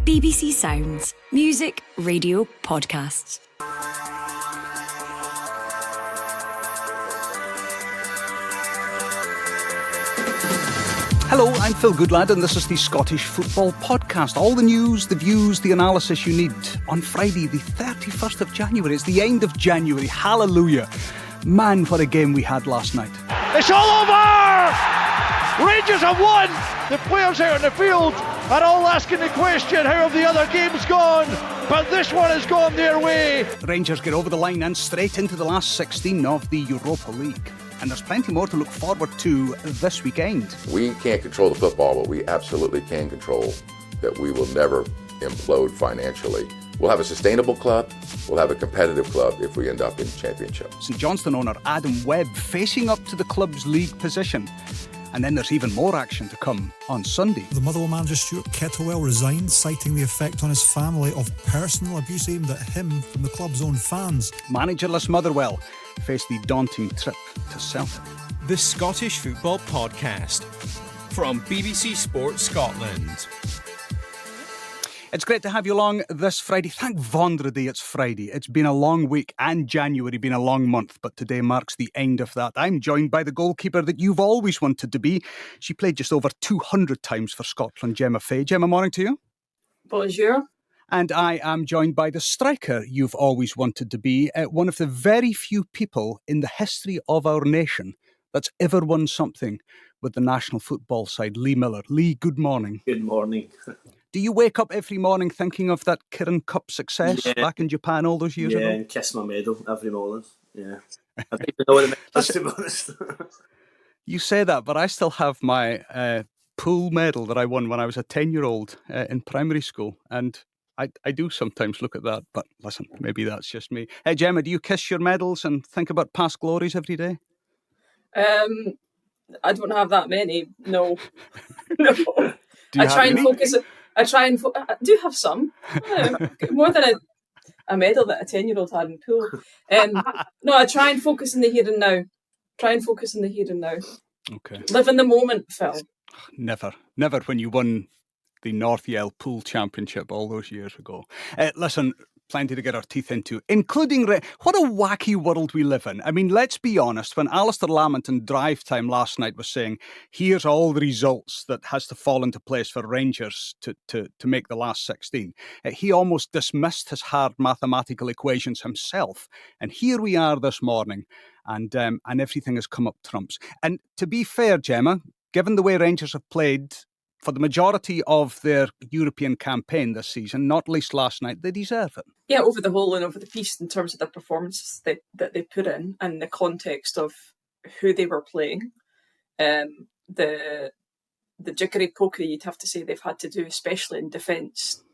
BBC Sounds. Music, radio, podcasts. Hello, I'm Phil Goodlad and this is the Scottish Football Podcast. All the news, the views, the analysis you need on Friday the 31st of January. It's the end of January. Hallelujah. Man, what a game we had last night. It's all over! Rangers have won! The players out on the field are all asking the question, how have the other games gone? But this one has gone their way. Rangers get over the line and straight into the last 16 of the Europa League. And there's plenty more to look forward to this weekend. We can't control the football, but we absolutely can control that we will never implode financially. We'll have a sustainable club, we'll have a competitive club if we end up in Championship. St Johnstone owner Adam Webb facing up to the club's league position. And then there's even more action to come on Sunday. The Motherwell manager Stuart Kettlewell resigned, citing the effect on his family of personal abuse aimed at him from the club's own fans. Managerless Motherwell face the daunting trip to Celtic. The Scottish Football Podcast from BBC Sport Scotland. It's great to have you along this Friday. Thank Vendredi it's Friday. It's been a long week and January been a long month, but today marks the end of that. I'm joined by the goalkeeper that you've always wanted to be. She played just over 200 times for Scotland, Gemma Fay. Gemma, morning to you. Bonjour. And I am joined by the striker you've always wanted to be, one of the very few people in the history of our nation that's ever won something with the national football side, Lee Miller. Lee, good morning. Good morning. Do you wake up every morning thinking of that Kirin Cup success back in Japan all those years ago? Yeah, and kiss my medal every morning. Yeah. I don't even know what it means, to be honest. You say that, but I still have my pool medal that I won when I was a 10-year-old in primary school. And I do sometimes look at that, but listen, maybe that's just me. Hey, Gemma, do you kiss your medals and think about past glories every day? I don't have that many, no. No. I try and focus. I do have some. More than a medal that a 10-year-old had in pool. No, I try and focus in the here and now. Okay. Live in the moment, Phil. Never when you won the North Yell Pool Championship all those years ago. Listen, plenty to get our teeth into, including what a wacky world we live in. I mean, let's be honest, when Alistair Lamont in Drive Time last night was saying, here's all the results that has to fall into place for Rangers to make the last 16, he almost dismissed his hard mathematical equations himself. And here we are this morning, and everything has come up trumps. And to be fair, Gemma, given the way Rangers have played for the majority of their European campaign this season, not least last night, they deserve it. Yeah, over the whole and over the piece in terms of the performances that they put in and the context of who they were playing. The jiggery-pokery, you'd have to say, they've had to do, especially in defence.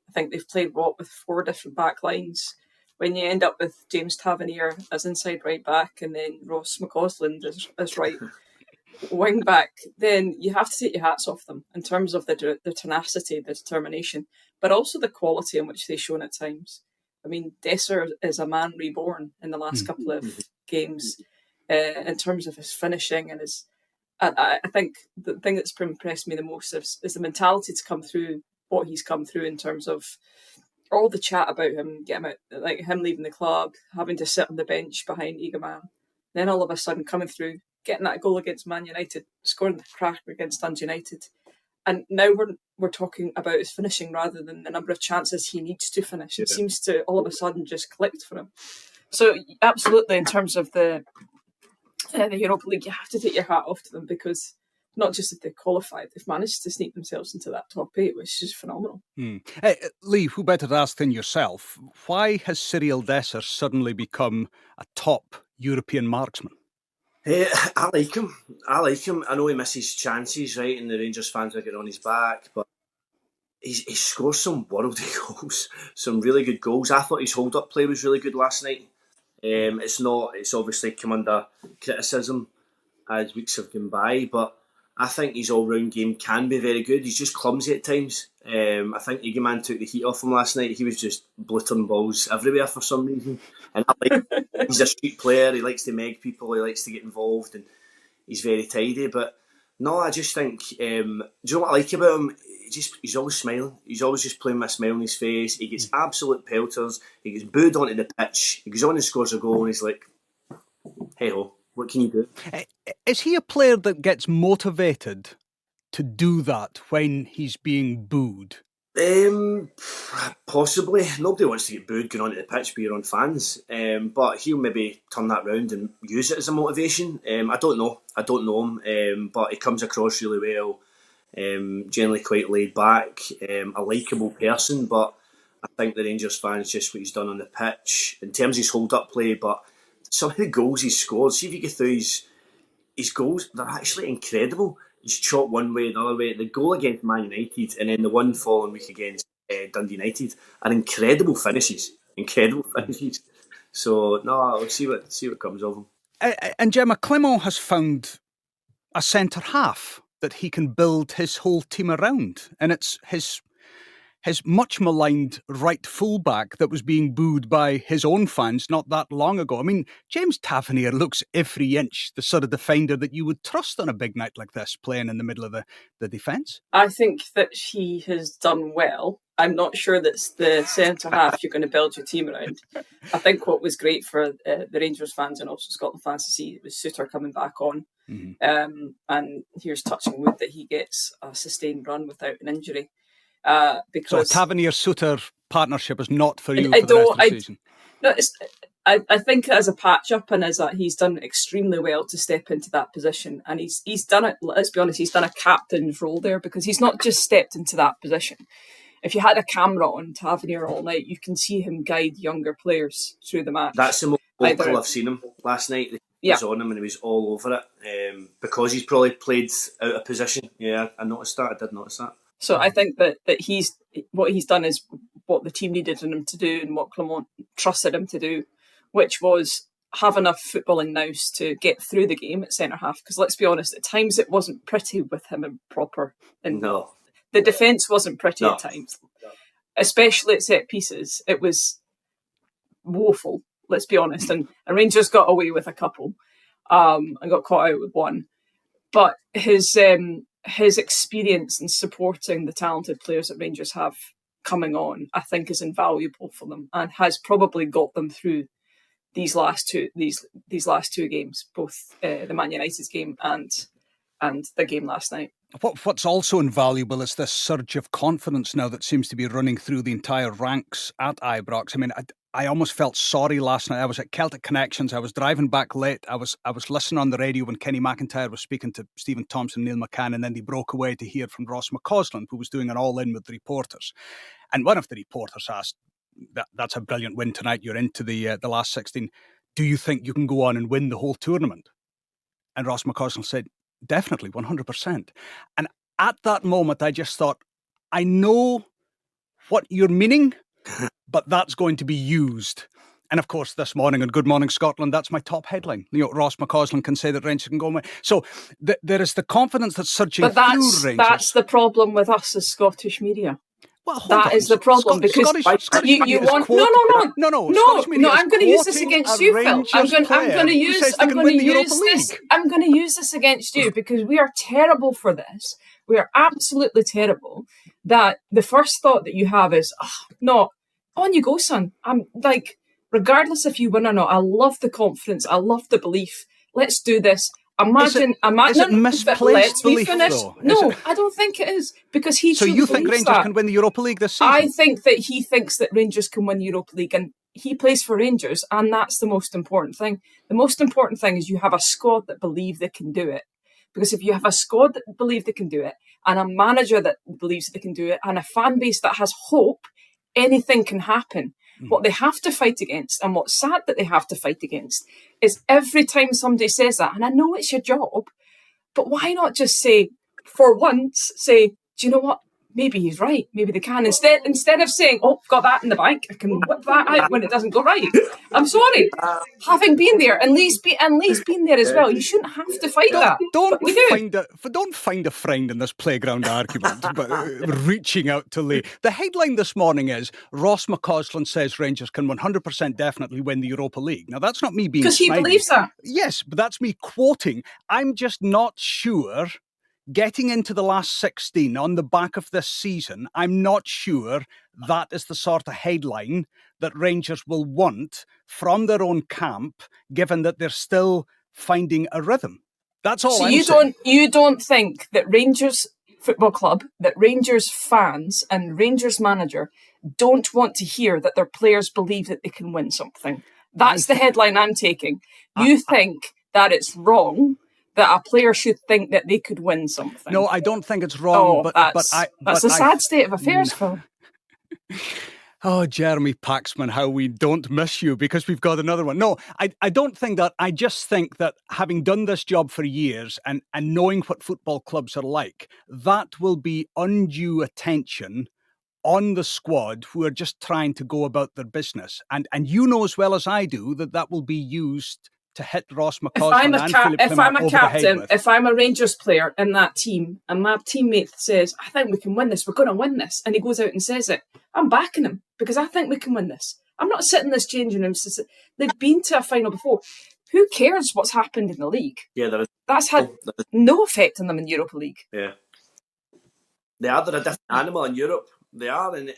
I think they've played with 4 different back lines. When you end up with James Tavernier as inside right back and then Ross McCausland as right wing back, then you have to take your hats off them in terms of the tenacity, the determination, but also the quality in which they've shown at times. I mean, Dessers is a man reborn in the last couple of games in terms of his finishing and his. I think the thing that's impressed me the most is the mentality to come through what he's come through in terms of all the chat about him, like him leaving the club, having to sit on the bench behind Eagleman, then all of a sudden coming through, getting that goal against Man United, scoring the cracker against Dundee United. And now we're talking about his finishing rather than the number of chances he needs to finish. It seems to all of a sudden just clicked for him. So absolutely, in terms of the Europa League, you have to take your hat off to them because not just if they qualified, they've managed to sneak themselves into that top 8, which is phenomenal. Hey, Lee, who better to ask than yourself? Why has Cyril Dessers suddenly become a top European marksman? I like him. I know he misses chances, right, and the Rangers fans are getting on his back, but he scores some worldy goals, some really good goals. I thought his hold-up play was really good last night. It's obviously come under criticism as weeks have gone by, but I think his all-round game can be very good. He's just clumsy at times. I think Eagleman took the heat off him last night. He was just blittering balls everywhere for some reason. And he's a street player. He likes to meg people. He likes to get involved, and he's very tidy. But no, I just think, do you know what I like about him? he's always smiling. He's always just playing with a smile on his face. He gets absolute pelters. He gets booed onto the pitch. He goes on and scores a goal, and he's like, hey ho, what can you do? Is he a player that gets motivated to do that when he's being booed? Possibly. Nobody wants to get booed going onto the pitch by your own fans, but he'll maybe turn that round and use it as a motivation. I don't know him, but he comes across really well. Generally quite laid back, a likeable person, but I think the Rangers fans, just what he's done on the pitch in terms of his hold-up play, but some of the goals he's scored, see if you get through his goals, they're actually incredible. He's chopped one way, the other way. The goal against Man United and then the one following week against Dundee United are incredible finishes. So, no, we'll see what comes of him. And Gemma, Clement has found a centre-half that he can build his whole team around. And it's his much maligned right fullback that was being booed by his own fans not that long ago. I mean, James Tavernier looks every inch the sort of defender that you would trust on a big night like this, playing in the middle of the defence. I think that he has done well. I'm not sure that's the centre-half you're going to build your team around. I think what was great for the Rangers fans and also Scotland fans to see was Suter coming back on. Mm-hmm. And here's touching wood that he gets a sustained run without an injury. Because so a Tavernier-Suter partnership is not for you for the rest of the season? No, I think as a patch-up and as he's done extremely well to step into that position. And he's done it, let's be honest, he's done a captain's role there because he's not just stepped into that position. If you had a camera on Tavernier all night, you can see him guide younger players through the match. That's the most vocal I've seen him last night. He was on him and he was all over it because he's probably played out of position. Yeah, I noticed that. I did notice that. So I think that what he's done is what the team needed him to do and what Clement trusted him to do, which was have enough footballing nous to get through the game at centre-half. Because let's be honest, at times it wasn't pretty with him in proper. No. The defence wasn't pretty at times. No. Especially at set pieces. It was woeful, let's be honest. And Rangers got away with a couple and got caught out with one. But his experience in supporting the talented players that Rangers have coming on, I think, is invaluable for them and has probably got them through these last two games, both the Man United's game and the game last night. What's also invaluable is this surge of confidence now that seems to be running through the entire ranks at Ibrox. I mean, I almost felt sorry last night. I was at Celtic Connections. I was driving back late. I was listening on the radio when Kenny McIntyre was speaking to Stephen Thompson, Neil McCann, and then they broke away to hear from Ross McCausland, who was doing an all-in with the reporters. And one of the reporters asked, that's a brilliant win tonight. You're into the last 16. Do you think you can go on and win the whole tournament? And Ross McCausland said, definitely, 100%. And at that moment, I just thought, I know what you're meaning, but that's going to be used. And of course, this morning on Good Morning Scotland, that's my top headline. Ross McCausland can say that Rangers can go away. So there is the confidence that's surging through Rangers. That's the problem with us as Scottish media. Well, that is the problem because Scottish you want no. I'm going to use this against you, Phil. I'm going to use this against you because we are terrible for this. We are absolutely terrible. That the first thought that you have is, no, on you go, son. I'm like, regardless if you win or not, I love the confidence. I love the belief. Let's do this. Is it misplaced belief, though? No, I don't think it is because he. So you think Rangers can win the Europa League this season? I think that he thinks that Rangers can win the Europa League, and he plays for Rangers, and that's the most important thing. The most important thing is you have a squad that believe they can do it. Because if you have a squad that believe they can do it, and a manager that believes that they can do it, and a fan base that has hope, anything can happen. What they have to fight against, and what's sad that they have to fight against, is every time somebody says that, and I know it's your job, but why not just say, for once, do you know what? Maybe he's right. Maybe they can. Instead of saying, got that in the bank, I can whip that out when it doesn't go right. I'm sorry. Having been there, and Lee's been there as well, you shouldn't have to fight that. Don't find a friend in this playground argument, but reaching out to Lee. The headline this morning is, Ross McCausland says Rangers can 100% definitely win the Europa League. Now, that's not me being because he believes that. Yes, but that's me quoting. I'm just not sure getting into the last 16 on the back of this season, I'm not sure that is the sort of headline that Rangers will want from their own camp, given that they're still finding a rhythm. That's all I'm saying. You don't think that Rangers Football Club, that Rangers fans and Rangers manager don't want to hear that their players believe that they can win something? That's the headline I'm taking. You think that it's wrong that a player should think that they could win something? No, I don't think it's wrong. That's a sad state of affairs, Phil. Oh, Jeremy Paxman, how we don't miss you because we've got another one. No, I don't think that. I just think that having done this job for years and knowing what football clubs are like, that will be undue attention on the squad who are just trying to go about their business. And you know as well as I do that will be used to hit Ross McCausland and Philip Clement over the head with. If I'm a Rangers player in that team and my teammate says, I think we can win this, we're going to win this, and he goes out and says it, I'm backing him because I think we can win this. I'm not sitting in this changing room. They've been to a final before. Who cares what's happened in the league? Yeah, that's had no effect on them in Europa League. Yeah. They're a different animal in Europe. They are, and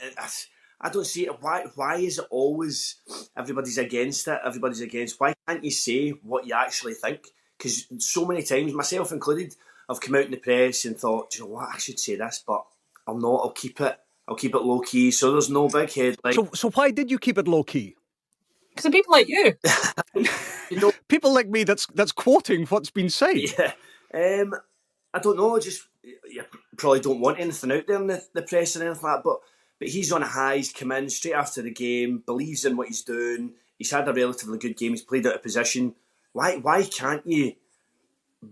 I don't see it. Why is it always everybody's against it? Everybody's against. Why can't you say what you actually think? Because so many times, myself included, I've come out in the press and thought, do you know what, I should say this, but I'll not. I'll keep it low key. So there's no big headline. So why did you keep it low key? Because of people like you. People like me that's quoting what's been said. Yeah. I don't know. Just you probably don't want anything out there in the press or anything like that. But he's on a high. He's come in straight after the game, believes in what he's doing. He's had a relatively good game. He's played out of position. Why can't you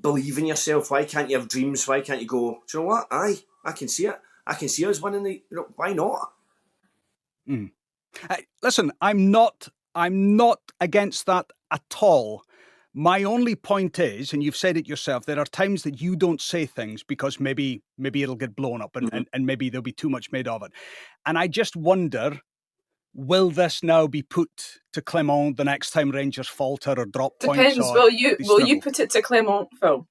believe in yourself? Why can't you have dreams? Why can't you go, do you know what? I can see it. I can see us winning why not? Listen, I'm not against that at all. My only point is, and you've said it yourself, there are times that you don't say things because maybe it'll get blown up and maybe there'll be too much made of it. And I just wonder, will this now be put to Clement the next time Rangers falter or drop points? Depends. Will you put it to Clement, Phil?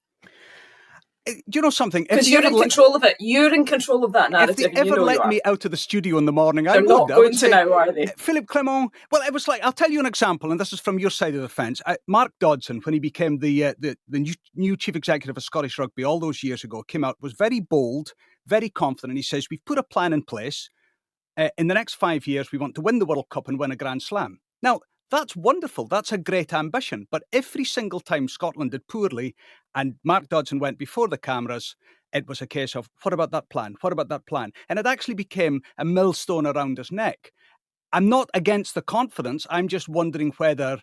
Do you know something? Because you're in control of it. You're in control of that narrative. If they ever let me out of the studio in the morning, they're not going to now, are they? Philip Clement. Well, it was like, I'll tell you an example, and this is from your side of the fence. Mark Dodson, when he became the new chief executive of Scottish Rugby all those years ago, came out, was very bold, very confident. He says, we've put a plan in place. In the next 5 years, we want to win the World Cup and win a Grand Slam. Now, that's wonderful. That's a great ambition. But every single time Scotland did poorly and Mark Dodson went before the cameras, it was a case of, what about that plan? What about that plan? And it actually became a millstone around his neck. I'm not against the confidence. I'm just wondering whether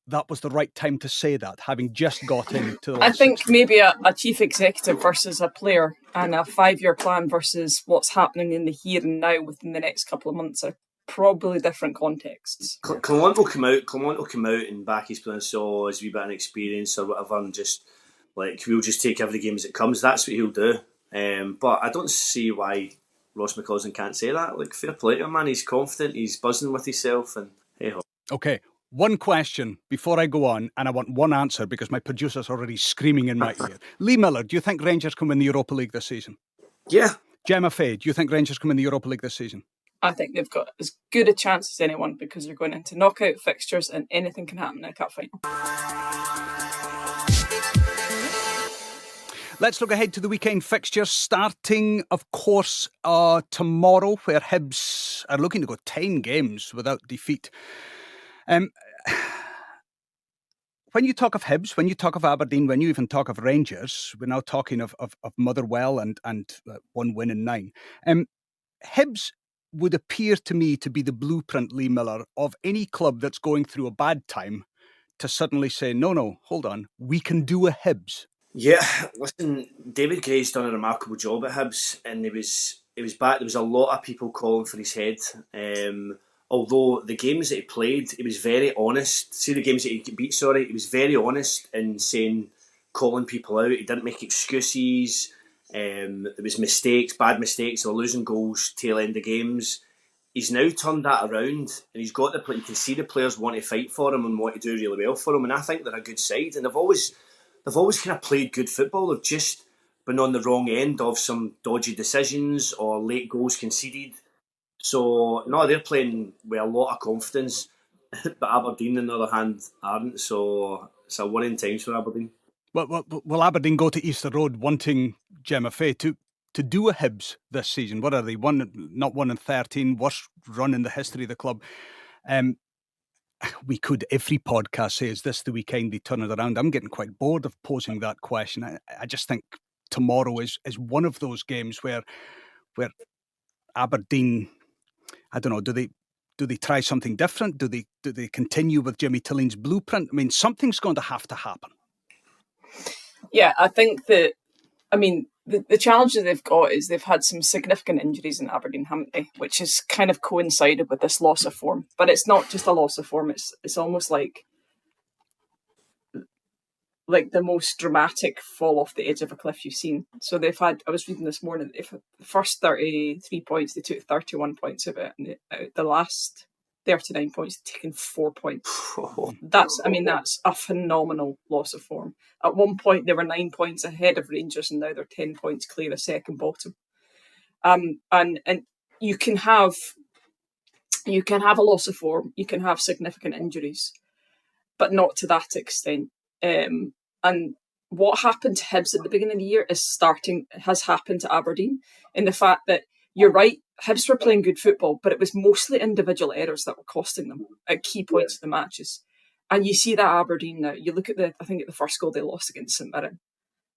that was the right time to say that, having just got into the last I think 16. maybe a chief executive versus a player and a 5-year plan versus what's happening in the here and now within the next couple of months are probably different contexts. Clement will come out and back his plan, so as a wee bit of experience or whatever, and just like we'll just take every game as it comes. That's what he'll do. But I don't see why Ross McCausland can't say that. Like, fair play to him, man. He's confident. He's buzzing with himself, and hey ho. Okay, one question before I go on, and I want one answer because my producer's already screaming in my ear. Lee Miller, do you think Rangers can win the Europa League this season? Yeah. Gemma Fay, do you think Rangers can win the Europa League this season? I think they've got as good a chance as anyone because they're going into knockout fixtures and anything can happen in a cup final. Let's look ahead to the weekend fixtures, starting, of course, tomorrow, where Hibs are looking to go 10 games without defeat. When you talk of Hibs, when you talk of Aberdeen, when you even talk of Rangers, we're now talking of Motherwell and one win in 9. Hibs would appear to me to be the blueprint, Lee Miller, of any club that's going through a bad time to suddenly say, no, hold on, we can do a Hibs. Yeah, listen, David Gray's done a remarkable job at Hibs, and it was back. There was a lot of people calling for his head. Although the games that he played, he was very honest. See the games that he beat, he was very honest in saying, calling people out. He didn't make excuses. There was mistakes, bad mistakes, or losing goals tail end of games. He's now turned that around, and he's got the play. You can see the players want to fight for him and want to do really well for him, and I think they're a good side. And they've always kind of played good football. They've just been on the wrong end of some dodgy decisions or late goals conceded. So, no, they're playing with a lot of confidence, but Aberdeen, on the other hand, aren't. So it's a worrying times for Aberdeen. Will Aberdeen go to Easter Road wanting Gemma Fay to do a Hibs this season? What are they? Not 1 in 13, worst run in the history of the club. We could, every podcast, say, is this the weekend they turn it around? I'm getting quite bored of posing that question. I just think tomorrow is one of those games where Aberdeen, I don't know, do they try something different? Do they continue with Jimmy Tilleen's blueprint? I mean, something's going to have to happen. Yeah, I think that, the challenge that they've got is they've had some significant injuries in Aberdeen, haven't they? Which has kind of coincided with this loss of form. But it's not just a loss of form, it's almost like the most dramatic fall off the edge of a cliff you've seen. So they've had, I was reading this morning, the first 33 points, they took 31 points of it. And the last 39 points, they've taken 4 points. That's a phenomenal loss of form. At one point, they were 9 points ahead of Rangers, and now they're 10 points clear of second bottom. And you can have a loss of form, you can have significant injuries, but not to that extent. And what happened to Hibs at the beginning of the year has happened to Aberdeen, in the fact that, you're right, Hibs were playing good football, but it was mostly individual errors that were costing them at key points of the matches. And you see that Aberdeen now. You look at the first goal they lost against St Mirren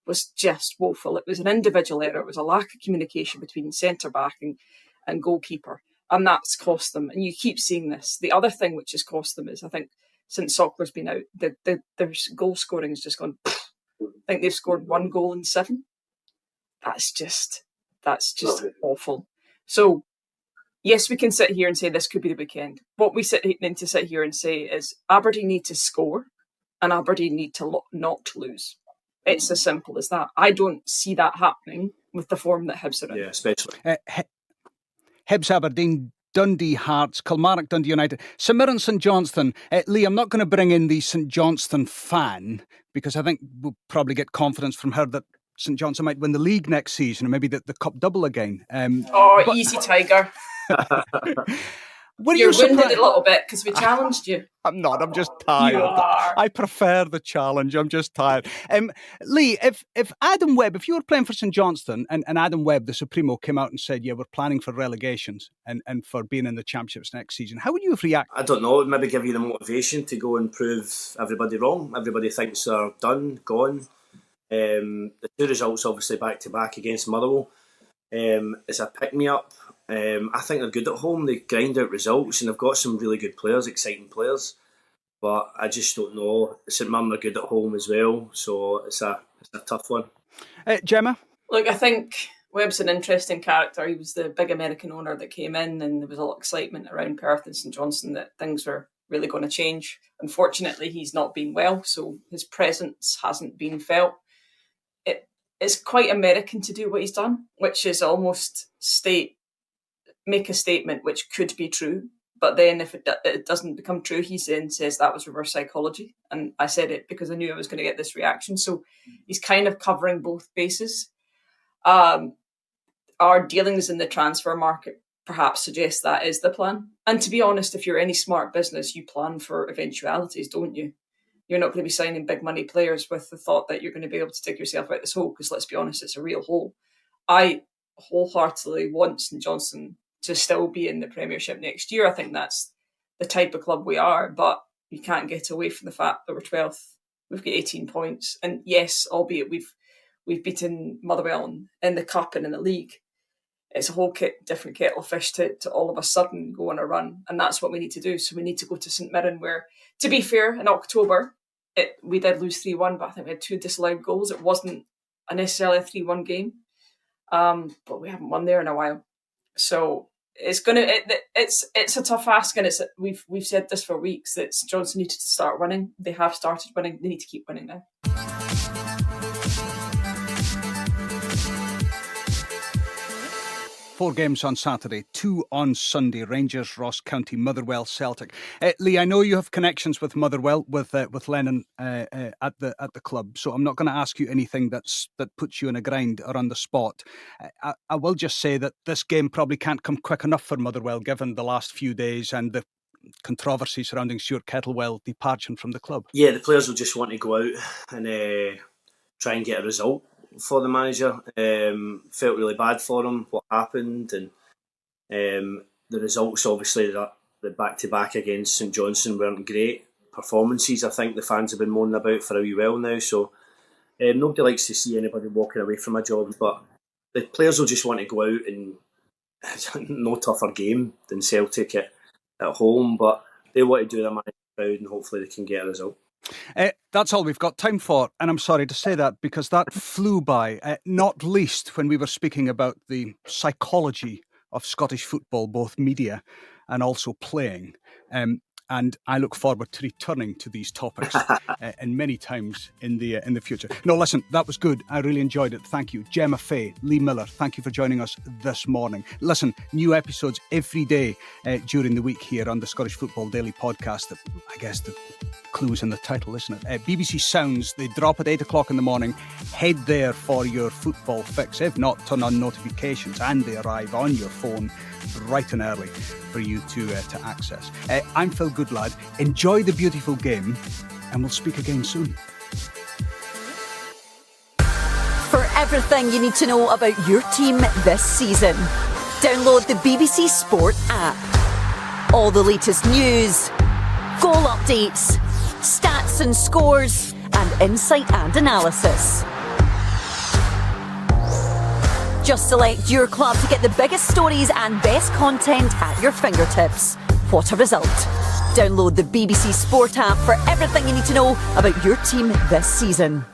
was just woeful. It was an individual error. It was a lack of communication between centre-back and goalkeeper. And that's cost them. And you keep seeing this. The other thing which has cost them is, I think, since Sockler's been out, their goal scoring has just gone. I think they've scored 1 goal in 7. That's just awful. So, yes, we can sit here and say this could be the weekend. What we need to sit here and say is Aberdeen need to score and Aberdeen need to not lose. It's as simple as that. I don't see that happening with the form that Hibs are in. Yeah, especially. Hibs, Aberdeen, Dundee, Hearts, Kilmarnock, Dundee United, St Mirren, St Johnstone. Lee, I'm not going to bring in the St Johnstone fan because I think we'll probably get confidence from her that St Johnstone might win the league next season, or maybe the cup double again. Easy, Tiger. You're wounded a little bit because we challenged you. I'm not. I'm just tired. You are. I prefer the challenge. I'm just tired. Lee, if Adam Webb, if you were playing for St Johnstone and Adam Webb, the Supremo, came out and said, yeah, we're planning for relegations and for being in the Championships next season, how would you have reacted? I don't know. It would maybe give you the motivation to go and prove everybody wrong. Everybody thinks they're done, gone. The 2 results, obviously, back-to-back against Motherwell. It's a pick-me-up. I think they're good at home. They grind out results and they've got some really good players, exciting players. But I just don't know. St Mirren are good at home as well, so it's a tough one. Gemma? Look, I think Webb's an interesting character. He was the big American owner that came in, and there was a lot of excitement around Perth and St Johnstone that things were really going to change. Unfortunately, he's not been well, so his presence hasn't been felt. It's quite American to do what he's done, which is almost make a statement which could be true, but then if it doesn't become true, he then says that was reverse psychology. And I said it because I knew I was going to get this reaction. So he's kind of covering both bases. Our dealings in the transfer market perhaps suggest that is the plan. And to be honest, if you're any smart business, you plan for eventualities, don't you? You're not going to be signing big money players with the thought that you're going to be able to dig yourself out this hole, because let's be honest, it's a real hole. I wholeheartedly want St Johnstone to still be in the Premiership next year. I think that's the type of club we are, but you can't get away from the fact that we're 12th. We've got 18 points. And yes, albeit we've beaten Motherwell in the Cup and in the league, it's a whole different kettle of fish to all of a sudden go on a run. And that's what we need to do. So we need to go to St Mirren, where, to be fair, in October, we did lose 3-1, but I think we had 2 disallowed goals. It wasn't necessarily a 3-1 game, but we haven't won there in a while. So it's a tough ask, and we've said this for weeks that St Johnstone needed to start winning. They have started winning. They need to keep winning now. 4 games on Saturday, 2 on Sunday. Rangers, Ross County, Motherwell, Celtic. Lee, I know you have connections with Motherwell, with Lennon at the club, so I'm not going to ask you anything that puts you in a grind or on the spot. I will just say that this game probably can't come quick enough for Motherwell, given the last few days and the controversy surrounding Stuart Kettlewell departing from the club. Yeah, the players will just want to go out and try and get a result for the manager. Felt really bad for him, what happened, and the results, obviously, the back-to-back against St Johnstone weren't great performances. I think the fans have been moaning about for a wee while now, so nobody likes to see anybody walking away from a job, but the players will just want to go out, and no tougher game than Celtic at home, but they want to do their manager proud, and hopefully they can get a result. That's all we've got time for, and I'm sorry to say that because that flew by, not least when we were speaking about the psychology of Scottish football, both media and also playing. And I look forward to returning to these topics and many times in the future. No, listen, that was good. I really enjoyed it. Thank you. Gemma Fay, Lee Miller, thank you for joining us this morning. Listen, new episodes every day during the week here on the Scottish Football Daily podcast. I guess the clue's in the title, isn't it? BBC Sounds, they drop at 8 o'clock in the morning. Head there for your football fix. If not, turn on notifications and they arrive on your phone bright and early for you to access. I'm Phil Goodlad. Enjoy the beautiful game, and we'll speak again soon. For everything you need to know about your team this season, download the BBC Sport app. All the latest news, goal updates, stats and scores, and insight and analysis. Just select your club to get the biggest stories and best content at your fingertips. What a result. Download the BBC Sport app for everything you need to know about your team this season.